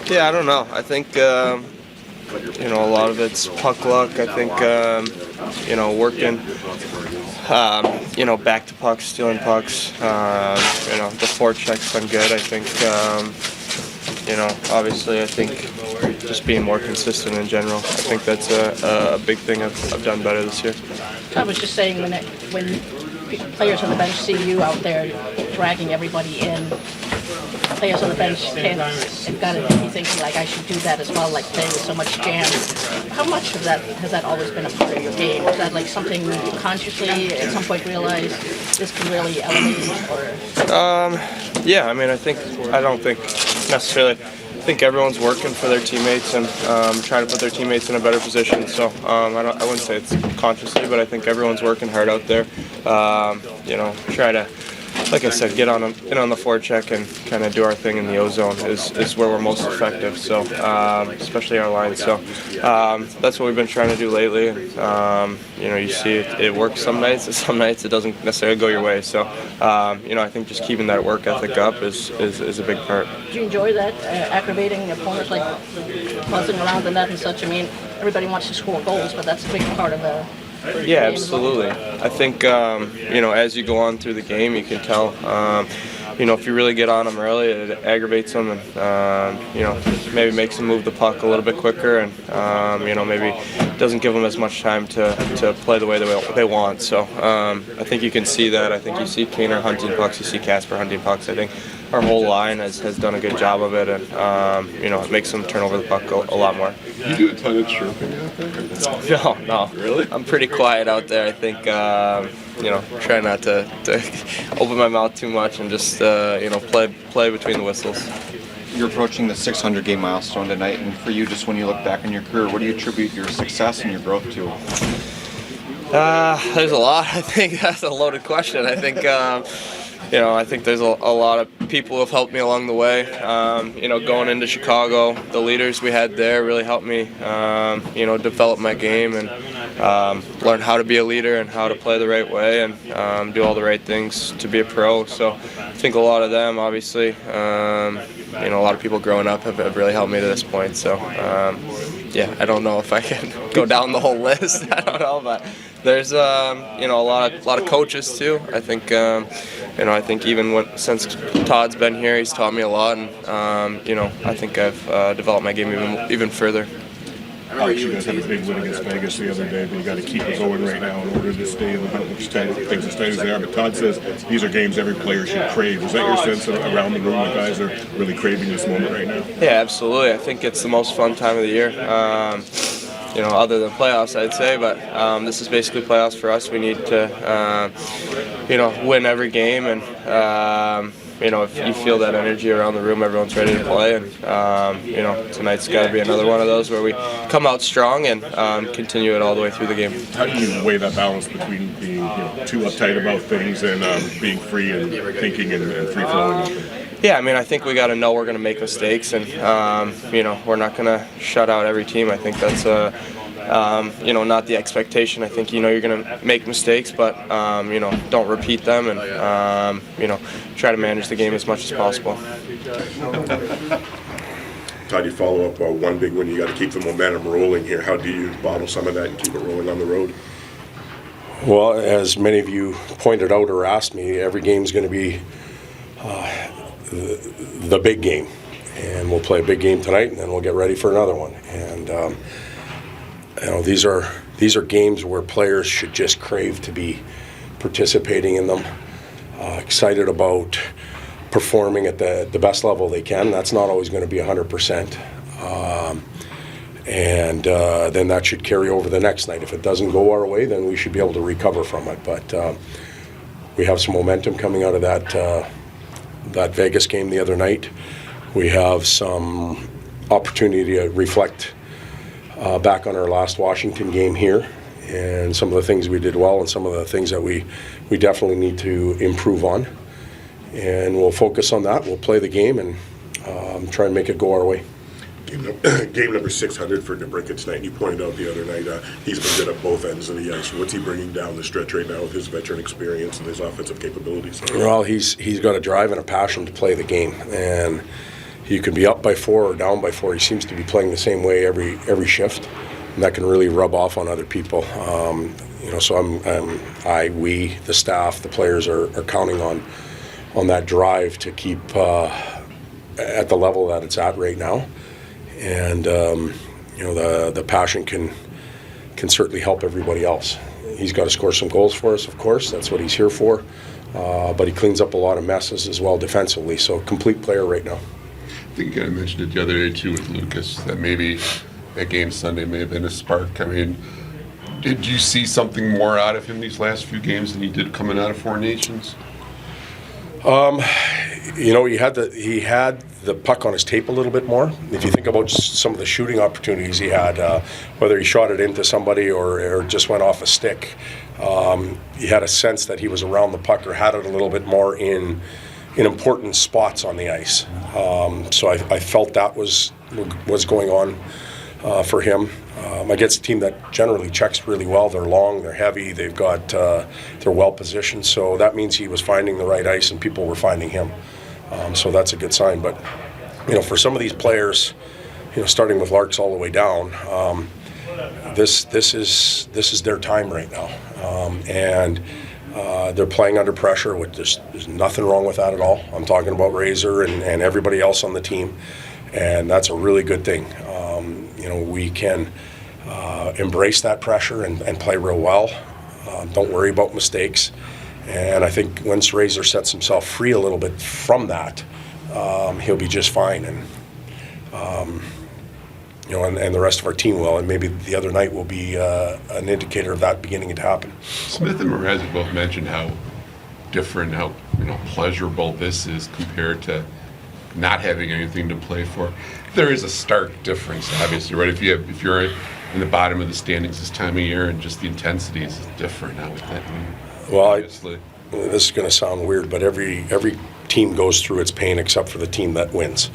Yeah, I don't know. I think a lot of it's puck luck. I think working back to pucks, stealing pucks. The forecheck's been good. I think obviously I think just being more consistent in general. I think that's a big thing I've done better this year. I was just saying when players on the bench see you out there dragging everybody in, players on the bench have got to be thinking like, I should do that as well, like playing with so much jam. How much of that has that always been a part of your game? Is that like something you consciously at some point realized this can really elevate? Yeah, I mean, I don't think necessarily. I think everyone's working for their teammates and trying to put their teammates in a better position. So I wouldn't say it's consciously, but I think everyone's working hard out there. Try to, like I said, get in on the forecheck and kind of do our thing in the O-zone is where we're most effective. So especially our line. So that's what we've been trying to do lately. And, you see it works some nights, and some nights it doesn't necessarily go your way. So I think just keeping that work ethic up is a big part. Do you enjoy that aggravating opponents, like buzzing around the net and such? I mean, everybody wants to score goals, but that's a big part of the. Yeah, absolutely. I think, as you go on through the game, you can tell, if you really get on them early, it aggravates them and, maybe makes them move the puck a little bit quicker and, maybe doesn't give them as much time to play the way they want. So I think you can see that. I think you see Kaner hunting pucks, you see Casper hunting pucks. I think our whole line has done a good job of it, and it makes them turn over the puck a lot more. You do a ton of chirping out there? No. Really? I'm pretty quiet out there. I think try not to open my mouth too much and just play between the whistles. You're approaching the 600 game milestone tonight, and for you, just when you look back on your career, what do you attribute your success and your growth to? There's a lot. I think that's a loaded question. I think I think there's a lot of people who have helped me along the way. Going into Chicago, the leaders we had there really helped me, develop my game and learn how to be a leader and how to play the right way and do all the right things to be a pro. So I think a lot of them, obviously, a lot of people growing up have really helped me to this point. So, I don't know if I can go down the whole list. I don't know, but there's a lot of coaches too. I think I think even since Todd's been here, he's taught me a lot, and I think I've developed my game even further. You guys had a big win against Vegas the other day, but you got to keep it going right now in order to stay in the hunt, which things as stay as they are. But Todd says these are games every player should crave. Is that your sense around the room? The guys are really craving this moment right now? Yeah, absolutely. I think it's the most fun time of the year. Other than playoffs, I'd say, but this is basically playoffs for us. We need to, win every game, and if you feel that energy around the room, everyone's ready to play, and tonight's got to be another one of those where we come out strong and continue it all the way through the game. How do you weigh that balance between being too uptight about things and being free and thinking and free flowing? Yeah, I mean, I think we got to know we're going to make mistakes, and we're not going to shut out every team. I think that's not the expectation. I think you're going to make mistakes, but don't repeat them, and try to manage the game as much as possible. Todd, you follow up one big win. You got to keep the momentum rolling here. How do you bottle some of that and keep it rolling on the road? Well, as many of you pointed out or asked me, every game is going to be the big game, and we'll play a big game tonight, and then we'll get ready for another one. And these are games where players should just crave to be participating in them, excited about performing at the best level they can. That's not always going to be 100%, and then that should carry over the next night. If it doesn't go our way, then we should be able to recover from it. But we have some momentum coming out of that Vegas game the other night. We have some opportunity to reflect back on our last Washington game here and some of the things we did well and some of the things that we definitely need to improve on. And we'll focus on that. We'll play the game and try and make it go our way. Game number 600 for DeBrincat tonight. You pointed out the other night he's been good at both ends of the ice. What's he bringing down the stretch right now with his veteran experience and his offensive capabilities? Well, he's got a drive and a passion to play the game, and you can be up by 4 or down by 4. He seems to be playing the same way every shift, and that can really rub off on other people. So we, the staff, the players are counting on that drive to keep at the level that it's at right now, and the passion can certainly help everybody else. He's got to score some goals for us, of course. That's what he's here for. But he cleans up a lot of messes as well defensively. So complete player right now. I think you kind of mentioned it the other day too with Lucas, that maybe that game Sunday may have been a spark. I mean, did you see something more out of him these last few games than he did coming out of Four Nations? He had the puck on his tape a little bit more. If you think about some of the shooting opportunities he had, whether he shot it into somebody or just went off a stick, he had a sense that he was around the puck or had it a little bit more in important spots on the ice. So I felt that was going on for him. Against a team that generally checks really well. They're long, they're heavy, they're well positioned. So that means he was finding the right ice and people were finding him. So that's a good sign. But for some of these players, starting with Larks all the way down, this is their time right now, and they're playing under pressure. There's nothing wrong with that at all. I'm talking about Razor and everybody else on the team, and that's a really good thing. We can embrace that pressure and play real well. Don't worry about mistakes. And I think once Razor sets himself free a little bit from that, he'll be just fine. And the rest of our team will. And maybe the other night will be an indicator of that beginning to happen. Smith and Mraz have both mentioned how different, how pleasurable this is compared to not having anything to play for. There is a stark difference, obviously, right? If you're in the bottom of the standings this time of year, and just the intensity is different now with that. Well, this is going to sound weird, but every team goes through its pain except for the team that wins.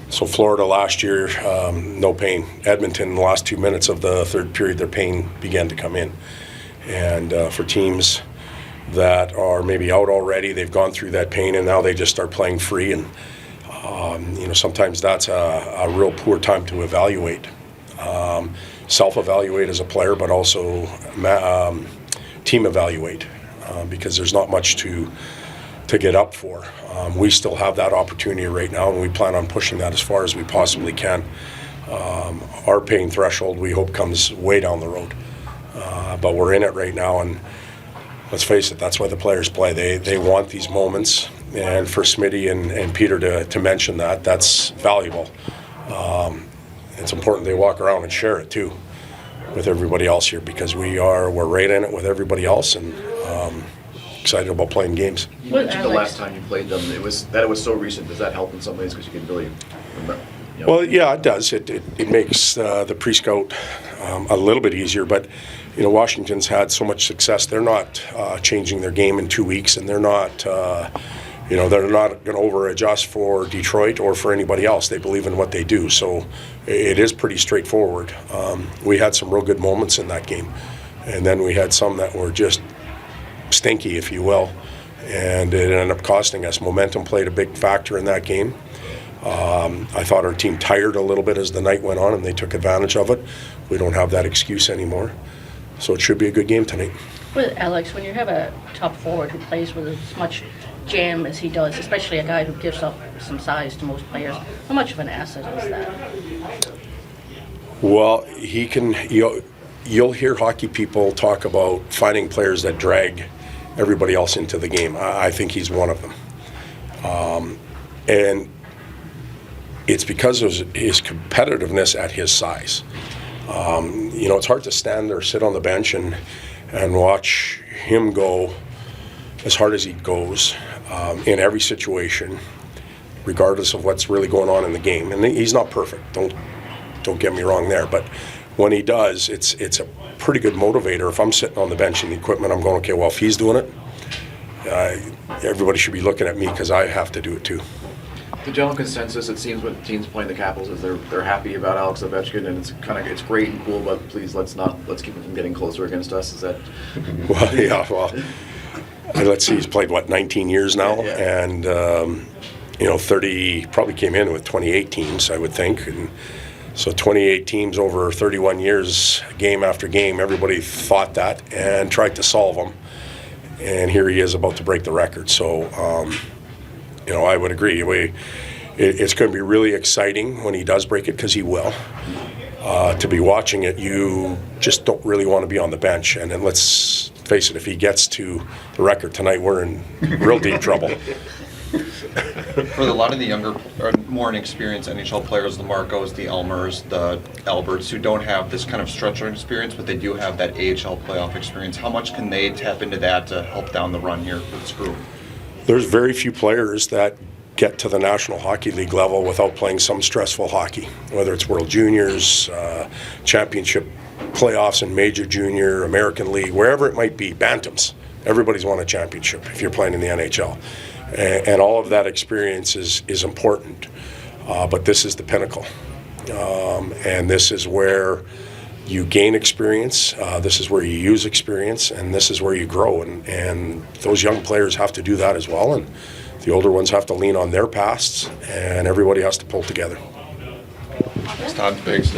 So Florida last year, no pain. Edmonton, in the last 2 minutes of the third period, their pain began to come in. And for teams that are maybe out already, they've gone through that pain, and now they just start playing free. And sometimes that's a real poor time to evaluate. Self-evaluate as a player, but also team evaluate, because there's not much to get up for. We still have that opportunity right now, and we plan on pushing that as far as we possibly can. Our pain threshold, we hope, comes way down the road. But we're in it right now, and let's face it, that's why the players play. They want these moments, and for Smitty and Peter to mention that's valuable. It's important they walk around and share it too with everybody else here, because we're right in it with everybody else, and excited about playing games. You mentioned the last time you played them, it was so recent. Does that help in some ways because you can really remember? Well, yeah, it does. It makes the pre-scout a little bit easier, but Washington's had so much success. They're not changing their game in 2 weeks, and they're not they're not going to over-adjust for Detroit or for anybody else. They believe in what they do, so it is pretty straightforward. We had some real good moments in that game, and then we had some that were just stinky, if you will, and it ended up costing us. Momentum played a big factor in that game. I thought our team tired a little bit as the night went on, and they took advantage of it. We don't have that excuse anymore, so it should be a good game tonight. Well, Alex, when you have a top forward who plays with as much jam as he does, especially a guy who gives up some size to most players, how much of an asset is that? Well, he can. You'll hear hockey people talk about finding players that drag everybody else into the game. I think he's one of them, and it's because of his competitiveness at his size. It's hard to stand there, sit on the bench, and watch him go as hard as he goes in every situation, regardless of what's really going on in the game. And he's not perfect. Don't get me wrong there, but when he does, it's a pretty good motivator. If I'm sitting on the bench in the equipment, I'm going, okay, well, if he's doing it, everybody should be looking at me because I have to do it too. The general consensus, it seems, with teams playing the Capitals is they're happy about Alex Ovechkin, and it's great and cool, but please let's keep him from getting closer against us. Is that? Well, yeah. Well, let's see. He's played 19 years now, yeah. and 30, probably came in with 28 teams, I would think. And so 28 teams over 31 years, game after game, everybody thought that and tried to solve them. And here he is about to break the record. So, I would agree. It's going to be really exciting when he does break it, because he will. To be watching it, you just don't really want to be on the bench. And then let's face it, if he gets to the record tonight, we're in real deep trouble. For a lot of the younger, or more inexperienced NHL players, the Marcos, the Elmers, the Alberts, who don't have this kind of stretch run experience, but they do have that AHL playoff experience, how much can they tap into that to help down the run here for this group? There's very few players that get to the National Hockey League level without playing some stressful hockey, whether it's World Juniors, championship playoffs in Major Junior, American League, wherever it might be, Bantams. Everybody's won a championship if you're playing in the NHL. And all of that experience is important. But this is the pinnacle. And this is where you gain experience, this is where you use experience, and this is where you grow. And those young players have to do that as well. And the older ones have to lean on their pasts, and everybody has to pull together. Todd, thanks.